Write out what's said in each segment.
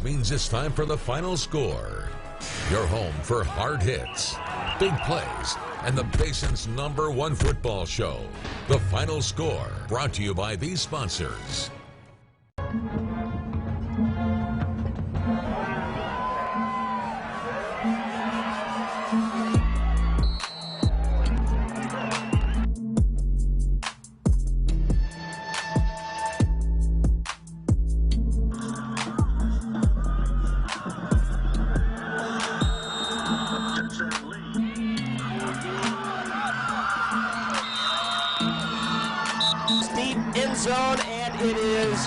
means it's time for the final score. Your home for hard hits, big plays, and the Basin's #1 football show. The final score, brought to you by these sponsors. Zone, and it is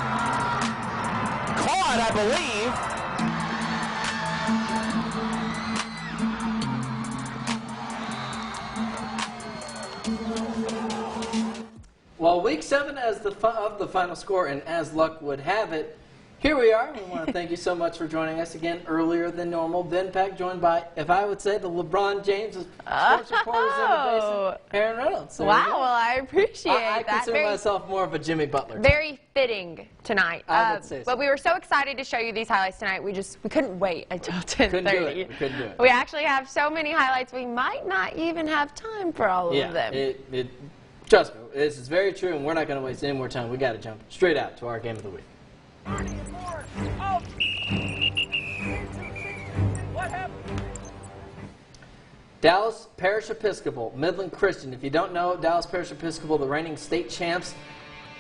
caught, I believe. Well, week 7 of the final score, and as luck would have it, here we are. We want to thank you so much for joining us again earlier than normal. Ben Peck joined by, if I would say, the LeBron James of sports reporters in the Basin, Aaron Reynolds. So wow, well, I appreciate that. I consider myself more of a Jimmy Butler. Very fitting tonight. I would say so. But we were so excited to show you these highlights tonight. We couldn't wait until 10:30. We couldn't do it. We actually have so many highlights, we might not even have time for all of them. Trust me, this is very true, and we're not going to waste any more time. We got to jump straight out to our game of the week. What happened? Dallas Parish Episcopal, Midland Christian. If you don't know, Dallas Parish Episcopal, the reigning state champs.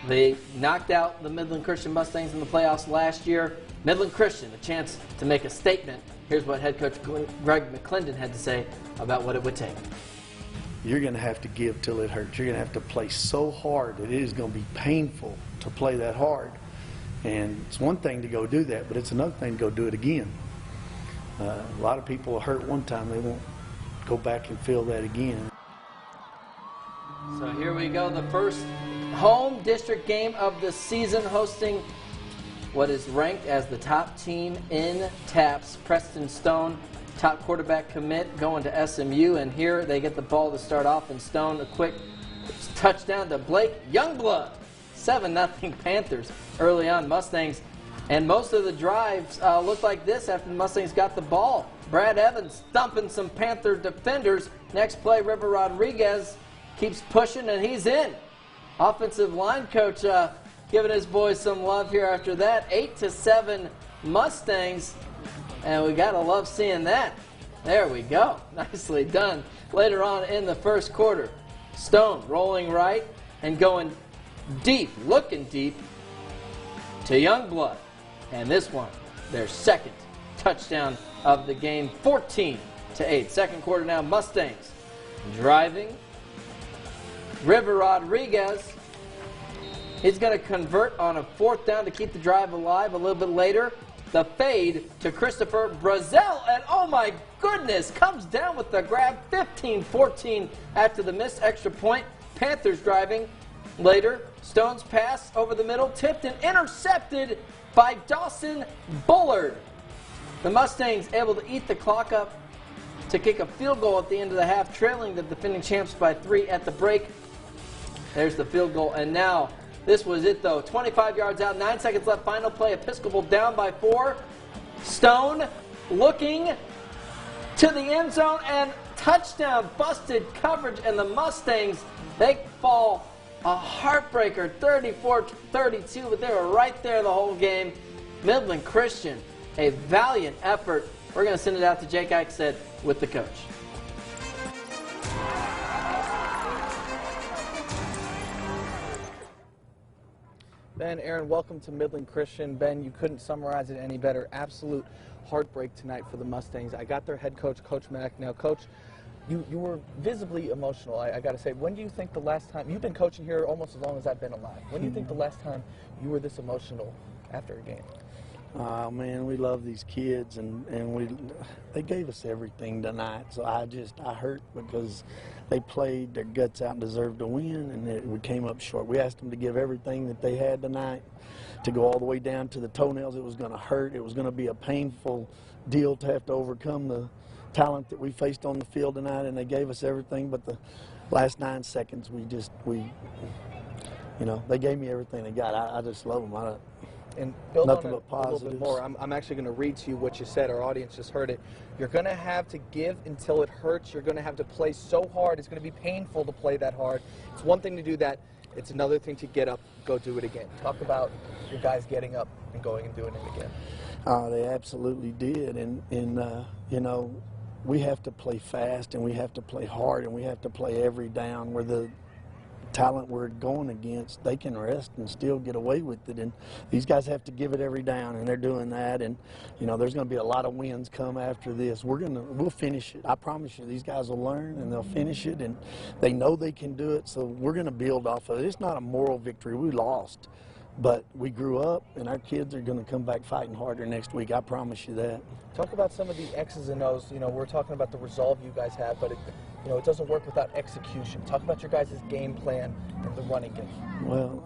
They knocked out the Midland Christian Mustangs in the playoffs last year. Midland Christian, a chance to make a statement. Here's what head coach Greg McClendon had to say about what it would take. You're going to have to give till it hurts. You're going to have to play so hard that it is going to be painful to play that hard. And it's one thing to go do that, but it's another thing to go do it again. A lot of people are hurt one time. They won't go back and feel that again. So here we go, the first home district game of the season, hosting what is ranked as the top team in TAPS, Preston Stone. Top quarterback commit going to SMU, and here they get the ball to start off, and Stone, a quick touchdown to Blake Youngblood. 7-0 Panthers early on. Mustangs, and most of the drives looked like this after the Mustangs got the ball. Brad Evans thumping some Panther defenders. Next play, River Rodriguez keeps pushing, and he's in. Offensive line coach giving his boys some love here after that. 8-7 Mustangs, and we gotta love seeing that. There we go. Nicely done. Later on in the first quarter, Stone rolling right and going deep, looking deep to Youngblood. And this one, their second touchdown of the game, 14-8. Second quarter now, Mustangs driving. River Rodriguez, he's going to convert on a 4th down to keep the drive alive. A little bit later, the fade to Christopher Brazel, and oh my goodness, comes down with the grab, 15-14 after the missed extra point. Panthers driving. Later, Stone's pass over the middle, tipped and intercepted by Dawson Bullard. The Mustangs able to eat the clock up to kick a field goal at the end of the half, trailing the defending champs by 3 at the break. There's the field goal, and now this was it though. 25 yards out, 9 seconds left, final play, Episcopal down by 4. Stone looking to the end zone, and touchdown, busted coverage, and the Mustangs, they fall a heartbreaker, 34-32, but they were right there the whole game. Midland Christian, a valiant effort. We're going to send it out to Jake Eichstead with the coach. Ben, Aaron, welcome to Midland Christian. Ben, you couldn't summarize it any better. Absolute heartbreak tonight for the Mustangs. I got their head coach, Coach Mack. Now, Coach, you were visibly emotional, I got to say. When do you think the last time, you've been coaching here almost as long as I've been alive, when do you think the last time you were this emotional after a game? Man, we love these kids, and they gave us everything tonight. So I hurt because they played their guts out and deserved to win, and we came up short. We asked them to give everything that they had tonight, to go all the way down to the toenails. It was going to hurt. It was going to be a painful deal to have to overcome the talent that we faced on the field tonight, and they gave us everything. But the last 9 seconds, they gave me everything they got. I just love them. And build Nothing on it but a little positives. bit more. I'm actually going to read to you what you said. Our audience just heard it. You're going to have to give until it hurts. You're going to have to play so hard. It's going to be painful to play that hard. It's one thing to do that. It's another thing to get up, go do it again. Talk about your guys getting up and going and doing it again. They absolutely did, and you know, we have to play fast, and we have to play hard, and we have to play every down. Where the talent we're going against, they can rest and still get away with it, and these guys have to give it every down, and they're doing that. And you know, there's going to be a lot of wins come after this. We'll finish it. I promise you, these guys will learn and they'll finish it, and they know they can do it. So we're going to build off of it. It's not a moral victory. We lost, but we grew up, and our kids are going to come back fighting harder next week. I promise you that. Talk about some of the X's and O's. You know, we're talking about the resolve you guys have, but you know, it doesn't work without execution. Talk about your guys' game plan and the running game. Well,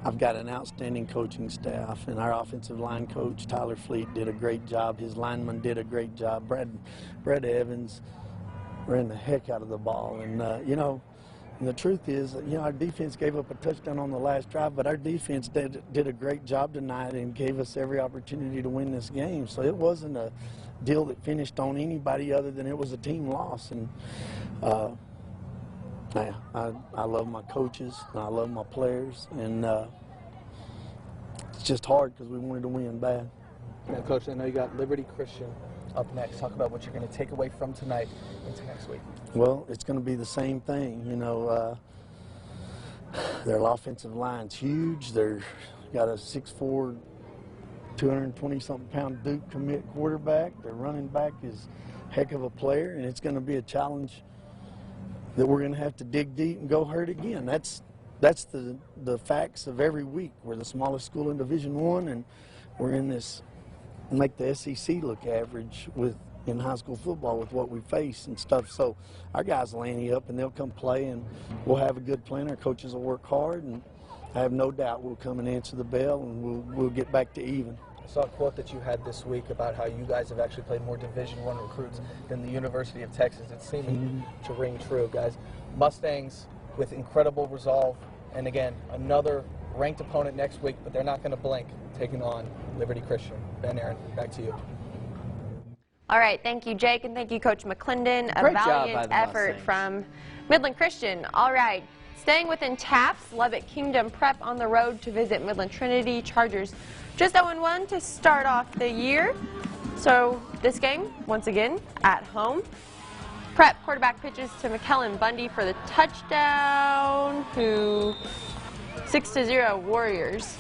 I've got an outstanding coaching staff, and our offensive line coach, Tyler Fleet, did a great job. His linemen did a great job. Brad Evans ran the heck out of the ball, and you know, and the truth is, you know, our defense gave up a touchdown on the last drive, but our defense did a great job tonight and gave us every opportunity to win this game. So it wasn't a deal that finished on anybody other than it was a team loss. And yeah, I love my coaches, and I love my players, and it's just hard because we wanted to win bad. Now, Coach, I know you got Liberty Christian up next. Talk about what you're going to take away from tonight into next week. Well, it's going to be the same thing. You know, their offensive line's huge. They're got a 6'4", 220-something pound Duke commit quarterback. Their running back is a heck of a player, and it's going to be a challenge that we're going to have to dig deep and go hurt again. That's the facts of every week. We're the smallest school in Division I, and we're in this make the SEC look average in high school football with what we face and stuff. So our guys will ante up, and they'll come play, and we'll have a good plan. Our coaches will work hard, and I have no doubt we'll come and answer the bell, and we'll get back to even. I saw a quote that you had this week about how you guys have actually played more Division I recruits than the University of Texas. It's seeming to ring true, guys. Mustangs with incredible resolve, and again, another ranked opponent next week, but they're not going to blink, taking on Liberty Christian. Ben, Aaron, back to you. All right, thank you, Jake, and thank you, Coach McClendon. A Great job by valiant the effort Mustangs. from Midland Christian. All right, staying within TAPS, Lovett Kingdom prep on the road to visit Midland Trinity. Chargers just 0-1 to start off the year. So this game, once again, at home. Prep quarterback pitches to McKellen Bundy for the touchdown, who 6-0 Warriors.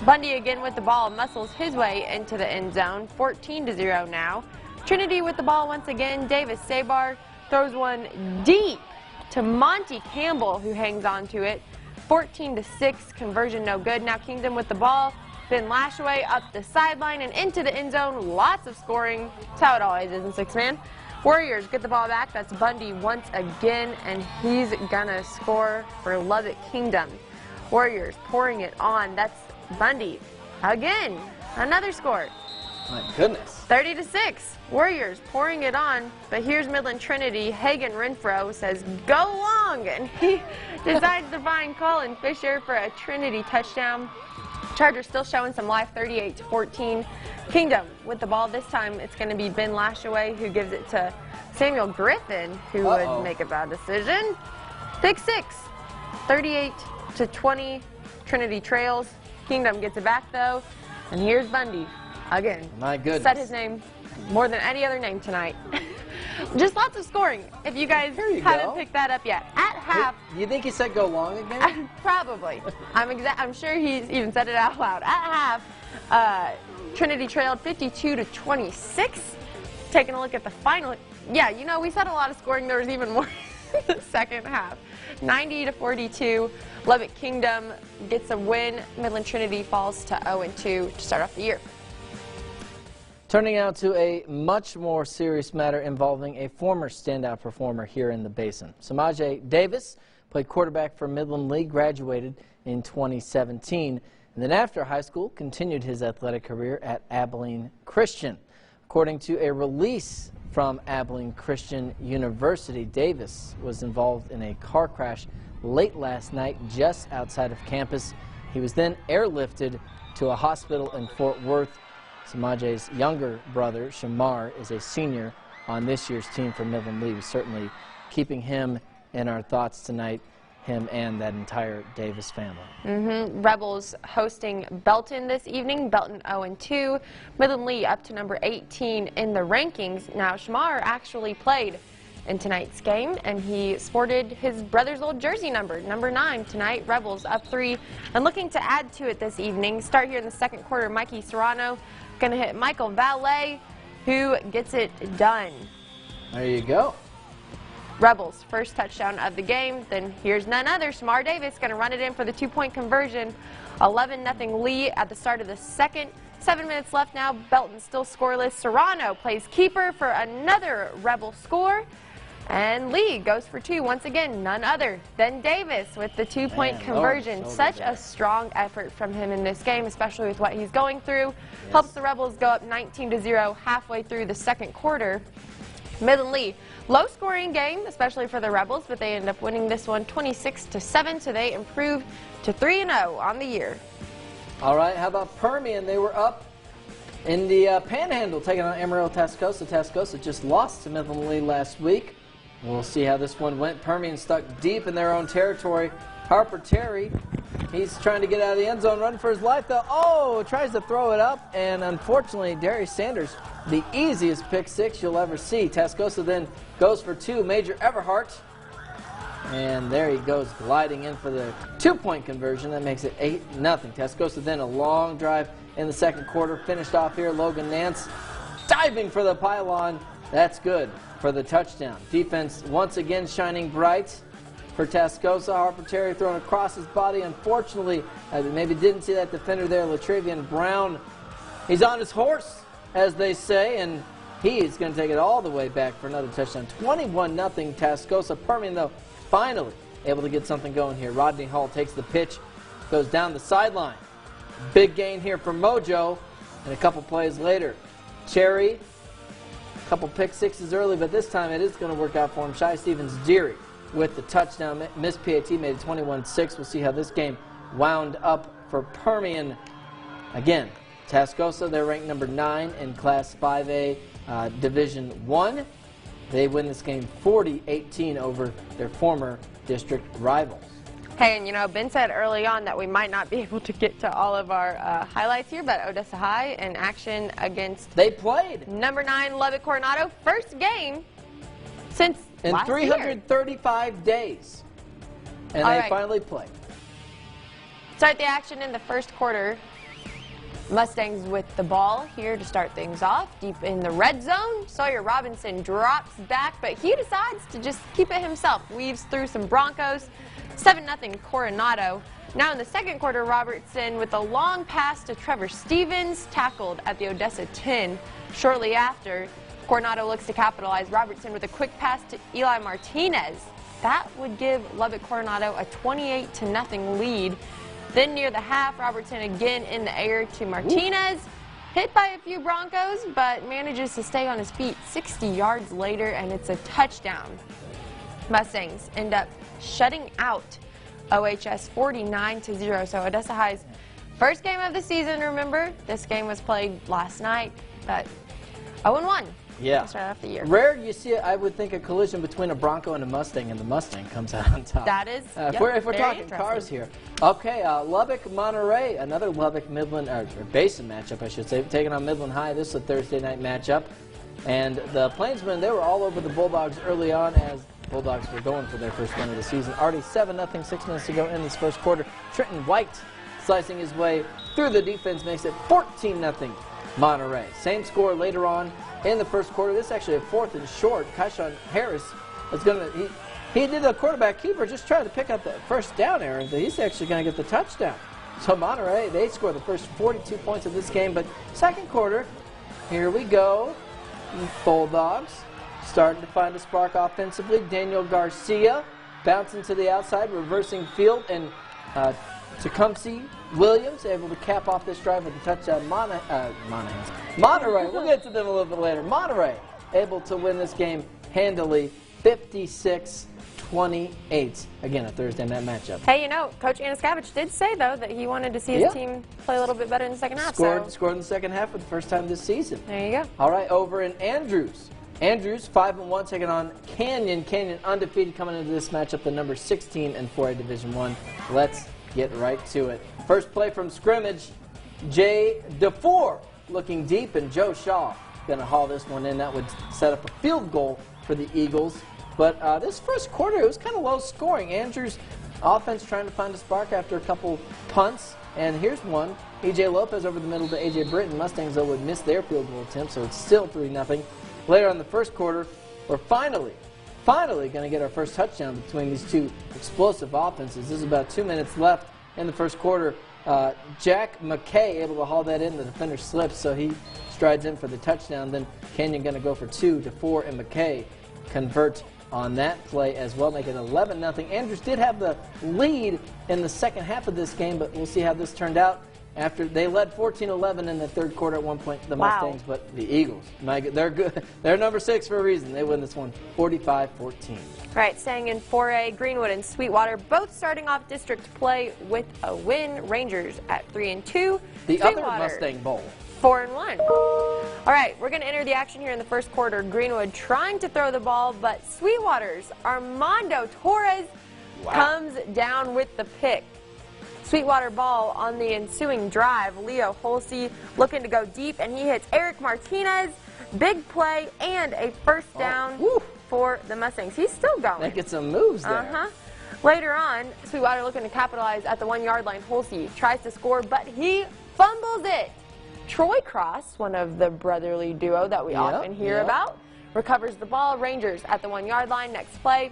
Bundy again with the ball, muscles his way into the end zone, 14-0 now. Trinity with the ball once again. Davis Sabar throws one deep to Monty Campbell, who hangs on to it. 14-6, conversion no good. Now Kingdom with the ball. Ben Lashaway up the sideline and into the end zone. Lots of scoring. That's how it always is in six-man. Warriors get the ball back. That's Bundy once again, and he's gonna score for Lovett Kingdom. Warriors pouring it on. That's Bundy again. Another score. My goodness. 30-6. Warriors pouring it on, but here's Midland Trinity. Hagen Renfro says, "Go long," and he decides to find Colin Fisher for a Trinity touchdown. Chargers still showing some life, 38-14. Kingdom with the ball. This time it's going to be Ben Lashaway who gives it to Samuel Griffin, who would make a bad decision. Pick six. 38-20. Trinity trails. Kingdom gets it back though, and here's Bundy again. My goodness. Said his name more than any other name tonight. Just lots of scoring. If you guys haven't picked that up yet, at half. You think he said go long again? Probably. I'm sure he's even said it out loud. At half, Trinity trailed 52-26. Taking a look at the final. Yeah, you know, we said a lot of scoring. There was even more in the second half. 90-42. Lovett Kingdom gets a win. Midland Trinity falls to 0-2 to start off the year. Turning now to a much more serious matter involving a former standout performer here in the Basin. Samaje Davis played quarterback for Midland League, graduated in 2017, and then after high school continued his athletic career at Abilene Christian. According to a release from Abilene Christian University, Davis was involved in a car crash late last night just outside of campus. He was then airlifted to a hospital in Fort Worth. Samaje's younger brother, Shamar, is a senior on this year's team for Midland Lee. We're certainly keeping him in our thoughts tonight, him and that entire Davis family. Rebels hosting Belton this evening. Belton 0-2. Midland Lee up to number 18 in the rankings. Now, Shamar actually played in tonight's game, and he sported his brother's old jersey number 9 tonight. Rebels up 3 and looking to add to it this evening. Start here in the second quarter. Mikey Serrano going to hit Michael Valet, who gets it done. There you go. Rebels first touchdown of the game. Then here's none other. Shamar Davis going to run it in for the 2-point conversion. 11-0 Lee at the start of the second. 7 minutes left now. Belton still scoreless. Serrano plays keeper for another Rebel score. And Lee goes for 2 once again, none other than Davis with the 2-point conversion. Such a strong effort from him in this game, especially with what he's going through. Yes. Helps the Rebels go up 19-0 halfway through the second quarter. Midland Lee, low-scoring game, especially for the Rebels, but they end up winning this one 26-7, so they improve to 3-0 on the year. All right, how about Permian? They were up in the Panhandle, taking on Amarillo Tascosa. Tascosa just lost to Midland Lee last week. We'll see how this one went. Permian stuck deep in their own territory. Harper Terry, he's trying to get out of the end zone, run for his life, though. Oh, tries to throw it up, and unfortunately, Darius Sanders, the easiest pick 6 you'll ever see. Tascosa then goes for 2. Major Everhart, and there he goes, gliding in for the 2-point conversion. That makes it 8-0. Tascosa then a long drive in the second quarter. Finished off here, Logan Nance diving for the pylon. That's good for the touchdown. Defense once again shining bright for Tascosa. Harper Terry thrown across his body. Unfortunately, maybe didn't see that defender there, Latravian Brown. He's on his horse, as they say, and he is going to take it all the way back for another touchdown. 21-0 Tascosa. Permian, though, finally able to get something going here. Rodney Hall takes the pitch, goes down the sideline. Big gain here for Mojo, and a couple plays later, Cherry, couple pick 6s early, but this time it is going to work out for him. Shai Stevens-Deary with the touchdown. Miss PAT made it 21-6. We'll see how this game wound up for Permian. Again, Tascosa, they're ranked number 9 in Class 5A Division 1. They win this game 40-18 over their former district rivals. Hey, and you know, Ben said early on that we might not be able to get to all of our highlights here, but Odessa High in action against they played number 9 Lovett Coronado, first game since in last 335 year. Days, and they finally played. Start the action in the first quarter. Mustangs with the ball here to start things off. Deep in the red zone, Sawyer Robinson drops back, but he decides to just keep it himself. Weaves through some Broncos. 7-0 Coronado. Now in the second quarter, Robertson with a long pass to Trevor Stevens, tackled at the Odessa 10. Shortly after, Coronado looks to capitalize. Robertson with a quick pass to Eli Martinez. That would give Lovett Coronado a 28-0 lead. Then near the half, Robertson again in the air to Martinez. Hit by a few Broncos, but manages to stay on his feet 60 yards later, and it's a touchdown. Mustangs end up shutting out OHS 49-0. So Odessa High's first game of the season, remember? This game was played last night, but 0-1. Yeah. Start off the year. Rare you see, I would think, a collision between a Bronco and a Mustang, and the Mustang comes out on top. That is, if we're talking cars here. Okay, Lubbock, Monterey, another Lubbock Midland, or Basin matchup, I should say, taking on Midland High. This is a Thursday night matchup. And the Plainsmen, they were all over the Bulldogs early on as Bulldogs were going for their first win of the season. Already 7-0, 6 minutes to go in this first quarter. Trenton White slicing his way through the defense makes it 14-0 Monterey. Same score later on in the first quarter. This is actually a 4th and short. Kyshawn Harris is going to, he did the quarterback keeper, just trying to pick up the first down error, but he's actually going to get the touchdown. So Monterey, they score the first 42 points of this game, but second quarter, here we go. Bulldogs starting to find a spark offensively. Daniel Garcia bouncing to the outside, reversing field, and Tecumseh Williams able to cap off this drive with a touchdown. Monahans. Monterey, we'll get to them a little bit later. Monterey able to win this game handily, 56-20. 28. Again, a Thursday night matchup. Hey, you know, Coach Anaskavich did say, though, that he wanted to see his team play a little bit better in the second half. Scored in the second half for the first time this season. There you go. All right, over in Andrews. Andrews, 5-1, taking on Canyon. Canyon undefeated coming into this matchup, the number 16 in 4A Division I. Let's get right to it. First play from scrimmage, Jay DeFore looking deep, and Joe Shaw going to haul this one in. That would set up a field goal for the Eagles. But this first quarter, it was kind of low scoring. Andrews' offense trying to find a spark after a couple punts. And here's one. E.J. Lopez over the middle to A.J. Britton. Mustangs, though, would miss their field goal attempt, so it's still 3-0. Later in the first quarter, we're finally going to get our first touchdown between these two explosive offenses. This is about 2 minutes left in the first quarter. Jack McKay able to haul that in. The defender slips, so he strides in for the touchdown. Then Canyon going to go for 2. DeFore and McKay convert on that play as well, make it 11-0. Andrews did have the lead in the second half of this game, but we'll see how this turned out. After they led 14-11 in the third quarter at one point, the Mustangs, but the Eagles, they're good. They're number 6 for a reason. They win this one 45-14. Right, staying in 4A, Greenwood and Sweetwater both starting off district play with a win. Rangers at 3-2. The other Mustang Bowl. 4-1. All right, we're going to enter the action here in the first quarter. Greenwood trying to throw the ball, but Sweetwater's Armando Torres comes down with the pick. Sweetwater ball on the ensuing drive. Leo Holsey looking to go deep, and he hits Eric Martinez. Big play and a first down for the Mustangs. He's still going. Making some moves there. Later on, Sweetwater looking to capitalize at the 1-yard line. Holsey tries to score, but he fumbles it. Troy Cross, one of the brotherly duo that we often hear about, recovers the ball. Rangers at the 1-yard line. Next play,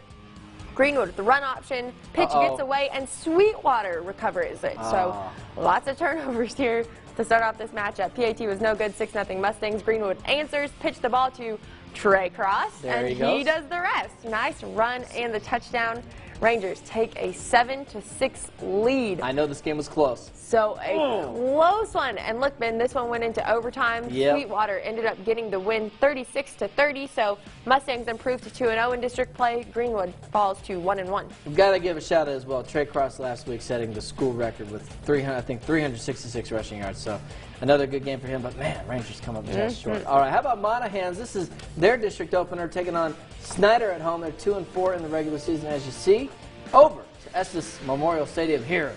Greenwood with the run option. Pitch gets away, and Sweetwater recovers it. So lots of turnovers here to start off this matchup. PAT was no good, 6-0 Mustangs. Greenwood answers, pitch the ball to Trey Cross, and he does the rest. Nice run and the touchdown. Rangers take a 7-6 lead. I know this game was close. So a close one. And look, Ben, this one went into overtime. Sweetwater ended up getting the win 36-30. So Mustangs improved to 2-0 in district play. Greenwood falls to 1-1. We've got to give a shout out as well. Trey Cross last week setting the school record with 366 rushing yards. So another good game for him. But man, Rangers come up just short. All right, how about Monahans? This is their district opener taking on Snyder at home. They're 2-4 in the regular season, as you see. Over to Estes Memorial Stadium. Here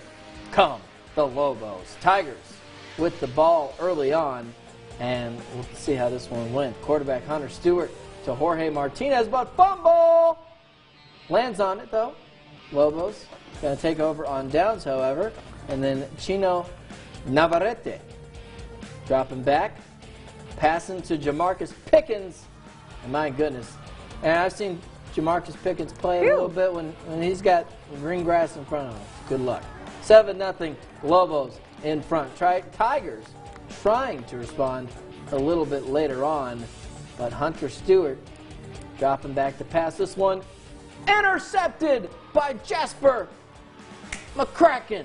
come the Lobos. Tigers with the ball early on, and we'll see how this one went. Quarterback Hunter Stewart to Jorge Martinez, but fumble! Lands on it, though. Lobos going to take over on downs, however, and then Chino Navarrete dropping back, passing to Jamarcus Pickens, and my goodness. And I've seen Jamarcus Pickens play a little bit when he's got green grass in front of him. Good luck. 7-0 Lobos in front. Tigers trying to respond a little bit later on, but Hunter Stewart dropping back to pass this one. Intercepted by Jasper McCracken.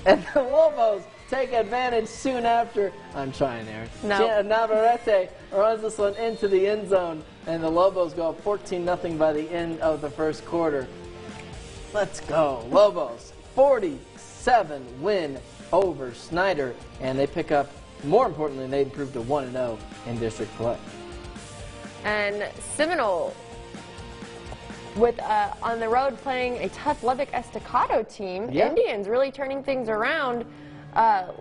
And the Lobos take advantage soon after. I'm trying there. No. Navarrete runs this one into the end zone, and the Lobos go up 14-0 by the end of the first quarter. Let's go. Lobos, 47 win over Snyder, and they pick up, more importantly, they improved to 1-0 in district play. And Seminole with on the road playing a tough Lubbock Estacado team. Indians really turning things around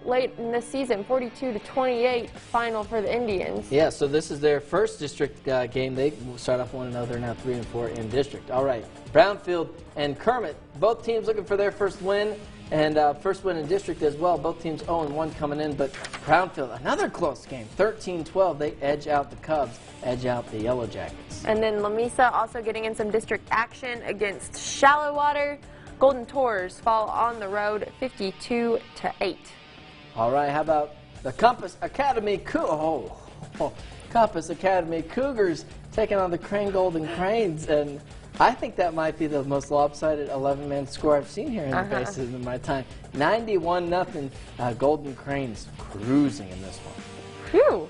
late in this season, 42-28 final for the Indians. Yeah, so this is their first district game. They start off 1-0. They're now 3-4 in district. All right, Brownfield and Kermit, both teams looking for their first win, and first win in district as well. Both teams 0-1 coming in, but Brownfield, another close game, 13-12. They edge out the Cubs, edge out the Yellow Jackets. And then Lamesa also getting in some district action against Shallowwater. Golden Tours fall on the road 52-8. All right, how about the Compass Academy Compass Academy Cougars taking on the Crane Golden Cranes, and I think that might be the most lopsided 11-man score I've seen here in the bases in my time. 91-0 Golden Cranes cruising in this one. Phew.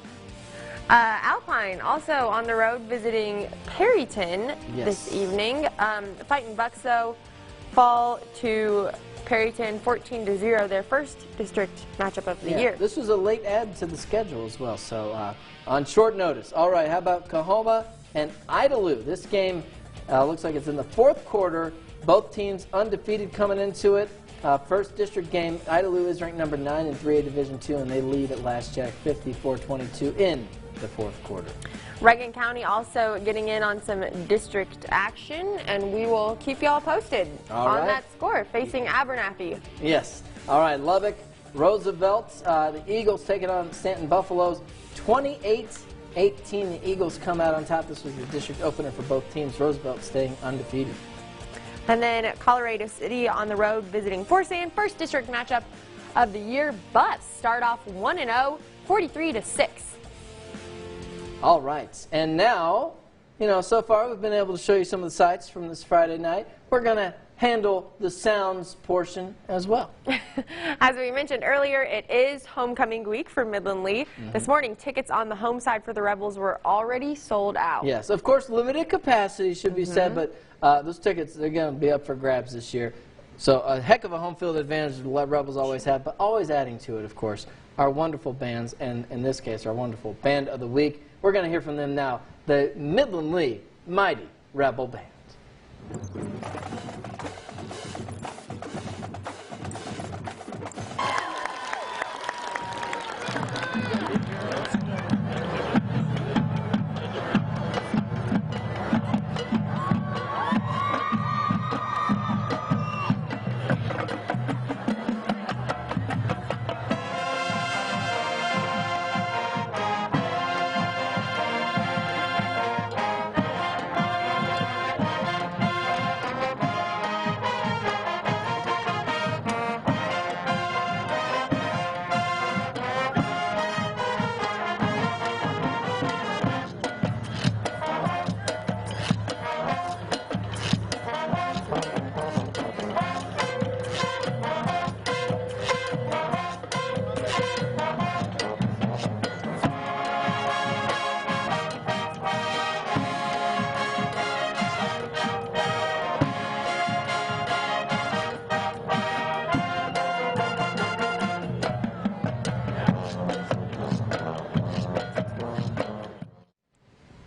Alpine Alpine also on the road visiting Perryton this evening. The Fighting Bucks, though, fall to Perryton 14-0, their first district matchup of the year. This was a late add to the schedule as well, so on short notice. All right, how about Coahoma and Idlo? This game looks like it's in the fourth quarter. Both teams undefeated coming into it. First district game. Idlo is ranked number 9 in 3A Division II, and they lead at last check 54-22 in the fourth quarter. Reagan County also getting in on some district action, and we will keep you all posted on that score, facing Abernathy. Yes. All right, Lovett, Roosevelt, the Eagles taking on Stanton Buffaloes, 28-18. The Eagles come out on top. This was the district opener for both teams. Roosevelt staying undefeated. And then Colorado City on the road visiting Fort Sand, first district matchup of the year. Buffs start off 1-0, 43-6. All right, and now, so far we've been able to show you some of the sights from this Friday night. We're going to handle the sounds portion as well. As we mentioned earlier, it is homecoming week for Midland Lee. This morning, tickets on the home side for the Rebels were already sold out. Yes, of course, limited capacity should be said, but those tickets, they're going to be up for grabs this year. So a heck of a home field advantage the Rebels always have, but always adding to it, of course, our wonderful bands, and in this case, our wonderful Band of the Week. We're going to hear from them now, the Midland Lee Mighty Rebel Band.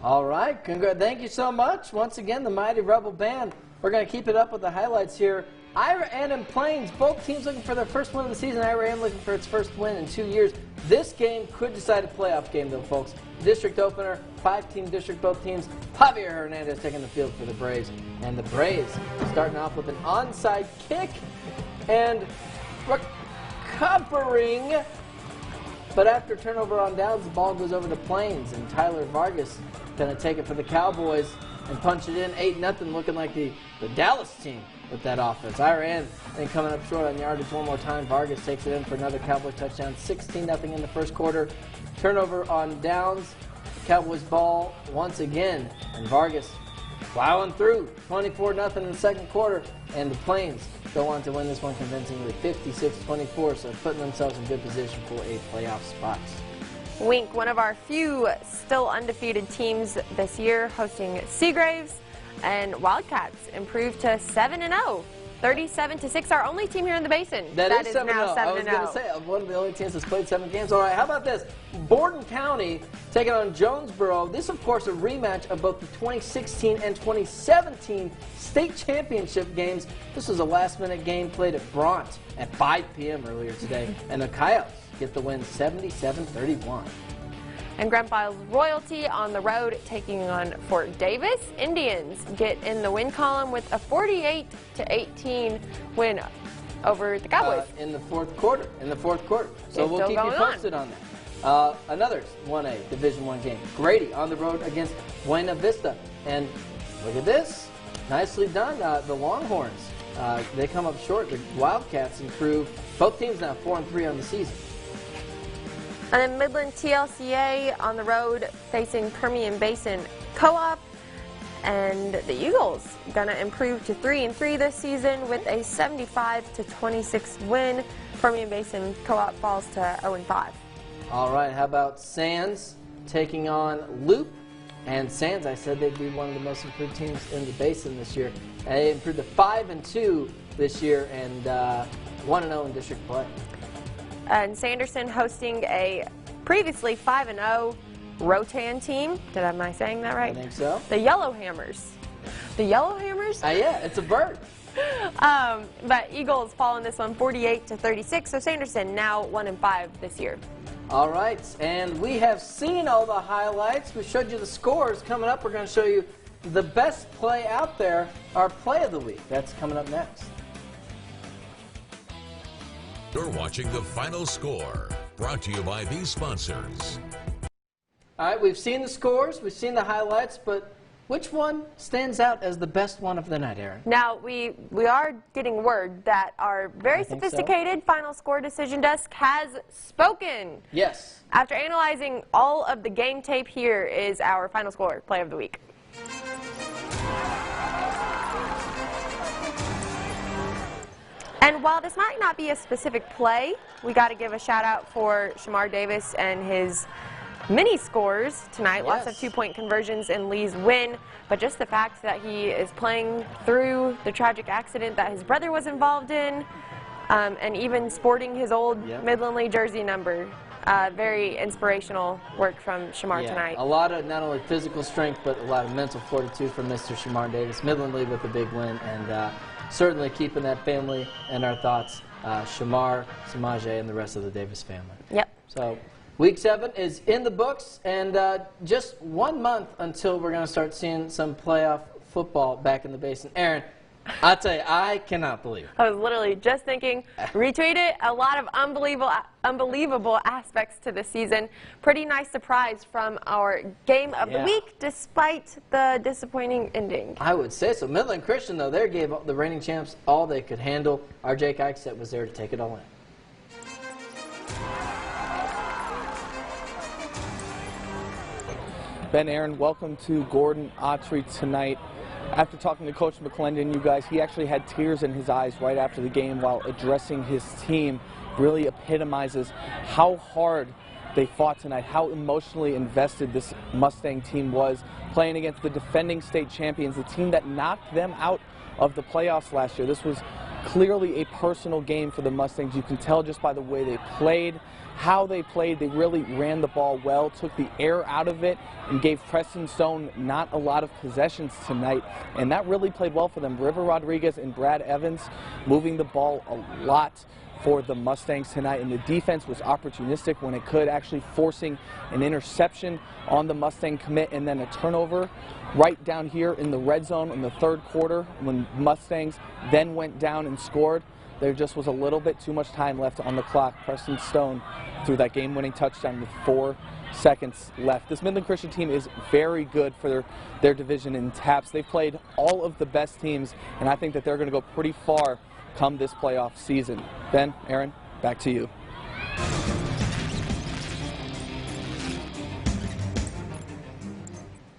All right, thank you so much. Once again, the Mighty Rebel Band. We're going to keep it up with the highlights here. Ira and Plains, both teams looking for their first win of the season. Ira looking for its first win in 2 years. This game could decide a playoff game, though, folks. District opener, 5-team district, both teams. Javier Hernandez taking the field for the Braves. And the Braves starting off with an onside kick and recovering. But after turnover on downs, the ball goes over to Plains, and Tyler Vargas going to take it for the Cowboys and punch it in 8-0, looking like the Dallas team with that offense. Iran then coming up short on yardage one more time. Vargas takes it in for another Cowboy touchdown, 16-0 in the first quarter. Turnover on downs, Cowboys ball once again, and Vargas plowing through, 24-0 in the second quarter, and the Plains go on to win this one convincingly, 56-24, so putting themselves in good position for a playoff spot. Wink, one of our few still undefeated teams this year, hosting Seagraves, and Wildcats improved to 7-0. 37-6, our only team here in the Basin. That is now 7-0. I was going to say, one of the only teams that's played 7 games. All right, how about this? Borden County taking on Jonesborough. This, of course, a rematch of both the 2016 and 2017 state championship games. This was a last-minute game played at Bront at 5 p.m. earlier today, and the Coyotes get the win 77-31. And Grand Files Royalty on the road taking on Fort Davis. Indians get in the win column with a 48-18 win over the Cowboys. In the fourth quarter. So we'll keep you posted on that. Another 1A Division I game. Grady on the road against Buena Vista. And look at this. Nicely done. The Longhorns, they come up short. The Wildcats improve. Both teams now 4-3 on the season. And then Midland TLCA on the road facing Permian Basin Co-op. And the Eagles going to improve to 3-3 this season with a 75-26 win. Permian Basin Co-op falls to 0-5. All right, how about Sands taking on Loop. And Sands, I said they'd be one of the most improved teams in the Basin this year. They improved to 5-2 this year and 1-0 in district play. And Sanderson hosting a previously 5-0 Rotan team. Am I saying that right? I think so. The Yellowhammers. The Yellowhammers? Yeah, it's a bird. But Eagles fall in this one 48-36. So Sanderson now 1-5 this year. All right, and we have seen all the highlights. We showed you the scores. Coming up, we're going to show you the best play out there, our play of the week. That's coming up next. You're watching The Final Score, brought to you by these sponsors. All right, we've seen the scores, we've seen the highlights, but which one stands out as the best one of the night, Aaron? Now, we are getting word that our very sophisticated Final Score decision desk has spoken. Yes. After analyzing all of the game tape, here is our Final Score play of the week. And while this might not be a specific play, we got to give a shout out for Shamar Davis and his mini scores tonight. Lots of 2-point conversions in Lee's win, but just the fact that he is playing through the tragic accident that his brother was involved in, and even sporting his old Midland Lee jersey number. Very inspirational work from Shamar tonight. A lot of not only physical strength, but a lot of mental fortitude from Mr. Shamar Davis. Midland Lee with a big win, and certainly keeping that family in our thoughts. Shamar, Samaje, and the rest of the Davis family. Yep. So Week 7 is in the books, and just 1 month until we're going to start seeing some playoff football back in the Basin. Aaron, I'll tell you, I cannot believe it. I was literally just thinking, retweet it. A lot of unbelievable aspects to the season. Pretty nice surprise from our game of the week, despite the disappointing ending. I would say so. Midland Christian, though, they gave the reigning champs all they could handle. Our Jake Eichstadt was there to take it all in. Ben, Aaron, welcome to Gordon Autry tonight. After talking to Coach McClendon, you guys, he actually had tears in his eyes right after the game while addressing his team. Really epitomizes how hard they fought tonight, how emotionally invested this Mustang team was, playing against the defending state champions, the team that knocked them out of the playoffs last year. This was clearly a personal game for the Mustangs. You can tell just by the way they played, how they played. They really ran the ball well, took the air out of it, and gave Preston Stone not a lot of possessions tonight, and that really played well for them. River Rodriguez and Brad Evans moving the ball a lot for the Mustangs tonight, and the defense was opportunistic when it could, actually forcing an interception on the Mustang commit and then a turnover right down here in the red zone in the third quarter when Mustangs then went down and scored. There just was a little bit too much time left on the clock. Preston Stone threw that game-winning touchdown with 4 seconds left. This Midland Christian team is very good for their division in TAPS. They've played all of the best teams, and I think that they're going to go pretty far come this playoff season. Ben, Aaron, back to you.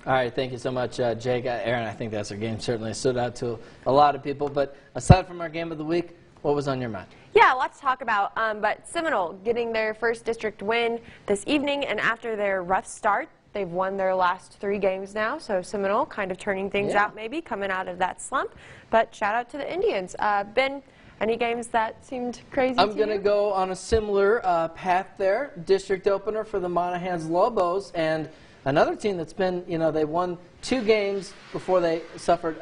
All right, thank you so much, Jake. Aaron, I think that's our game. Certainly stood out to a lot of people. But aside from our game of the week, what was on your mind? Yeah, lots to talk about. But Seminole getting their first district win this evening, and after their rough start, they've won their last 3 games now. So Seminole kind of turning things out, maybe coming out of that slump. But shout out to the Indians. Ben, any games that seemed crazy to you? I'm going to go on a similar path there. District opener for the Monahans Lobos, and another team that's been, they won 2 games before they suffered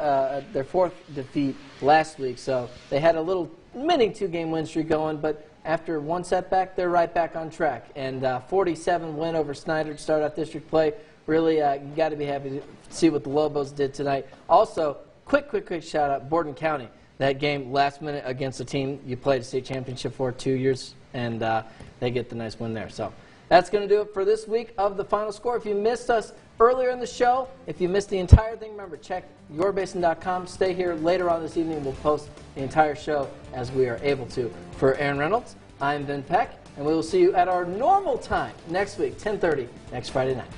their 4th defeat last week. So they had a little mini 2-game win streak going, but after 1 setback, they're right back on track. And 47 win over Snyder to start off district play. Really, you got to be happy to see what the Lobos did tonight. Also, quick shout out, Borden County. That game last minute against a team you played a state championship for 2 years, and they get the nice win there. So that's going to do it for this week of the Final Score. If you missed us earlier in the show, if you missed the entire thing, remember, check yourbasin.com. Stay here later on this evening. We'll post the entire show as we are able to. For Aaron Reynolds, I'm Ben Peck, and we will see you at our normal time next week, 10:30, next Friday night.